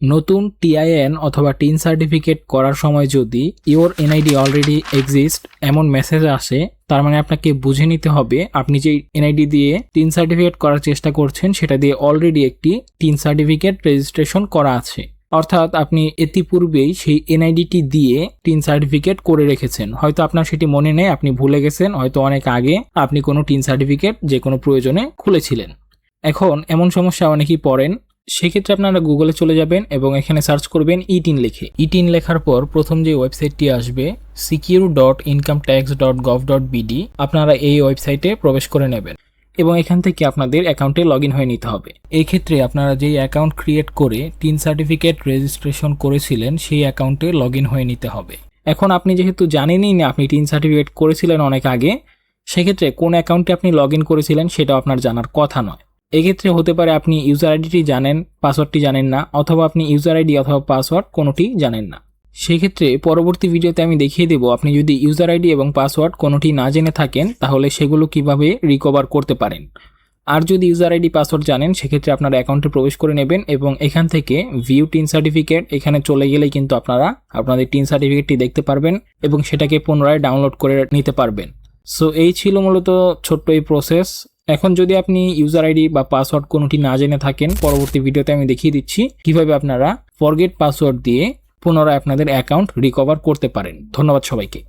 নতুন টিআইএন অথবা tin certificate করার সময় যদি ইওর এনআইডি অলরেডি এক্সিস্ট এমন মেসেজ আসে, তার মানে আপনাকে বুঝে নিতে হবে আপনি যে এনআইডি দিয়ে টিন সার্টিফিকেট করার চেষ্টা করছেন সেটা দিয়ে অলরেডি একটি টিন সার্টিফিকেট রেজিস্ট্রেশন করা আছে। অর্থাৎ আপনি ইতিপূর্বেই সেই এনআইডিটি দিয়ে টিন সার্টিফিকেট করে রেখেছেন। হয়তো আপনার সেটি মনে নেই, আপনি ভুলে গেছেন, হয়তো অনেক আগে আপনি কোনো টিন সার্টিফিকেট যে কোনো প্রয়োজনে খুলেছিলেন। এখন এমন সমস্যা অনেকেই পড়েন, সেক্ষেত্রে আপনারা গুগলে চলে যাবেন এবং এখানে সার্চ করবেন ইটিন লিখে। ইটিন লেখার পর প্রথম যে ওয়েবসাইটটি আসবে secure.incometax.gov.bd, আপনারা এই ওয়েবসাইটে প্রবেশ করে নেবেন এবং এখান থেকে আপনাদের অ্যাকাউন্টে লগ ইন হয়ে নিতে হবে। এই ক্ষেত্রে আপনারা যেই অ্যাকাউন্ট ক্রিয়েট করে টিন সার্টিফিকেট রেজিস্ট্রেশন করেছিলেন সেই অ্যাকাউন্টে লগ ইন হয়ে নিতে হবে। এখন আপনি যেহেতু জানেনই না আপনি টিন সার্টিফিকেট করেছিলেন অনেক আগে, সেক্ষেত্রে কোন অ্যাকাউন্টে আপনি লগ ইন করেছিলেন সেটাও আপনার জানার কথা নয়। এক্ষেত্রে হতে পারে আপনি ইউজার আইডিটি জানেন, পাসওয়ার্ডটি জানেন না, অথবা আপনি ইউজার আইডি অথবা পাসওয়ার্ড কোনোটি জানেন না। সেক্ষেত্রে পরবর্তী ভিডিওতে আমি দেখিয়ে দেব আপনি যদি ইউজার আইডি এবং পাসওয়ার্ড কোনোটি না জেনে থাকেন তাহলে সেগুলো কিভাবে রিকভার করতে পারেন। আর যদি ইউজার আইডি পাসওয়ার্ড জানেন সেক্ষেত্রে আপনারা অ্যাকাউন্টে প্রবেশ করে নেবেন এবং এখান থেকে ভিউ টিন সার্টিফিকেট এখানে চলে গেলেই কিন্তু আপনারা আপনাদের টিন সার্টিফিকেটটি দেখতে পারবেন এবং সেটাকে পুনরায় ডাউনলোড করে নিতে পারবেন। সো এই ছিল মূলত ছোট্ট এই প্রসেস। এখন যদি আপনি ইউজার আইডি বা পাসওয়ার্ড কোনোটি না জেনে থাকেন, পরবর্তী ভিডিওতে আমি দেখিয়ে দিচ্ছি কিভাবে আপনারা ফরগেট পাসওয়ার্ড দিয়ে পুনরায় আপনাদের অ্যাকাউন্ট রিকভার করতে পারেন। ধন্যবাদ সবাইকে।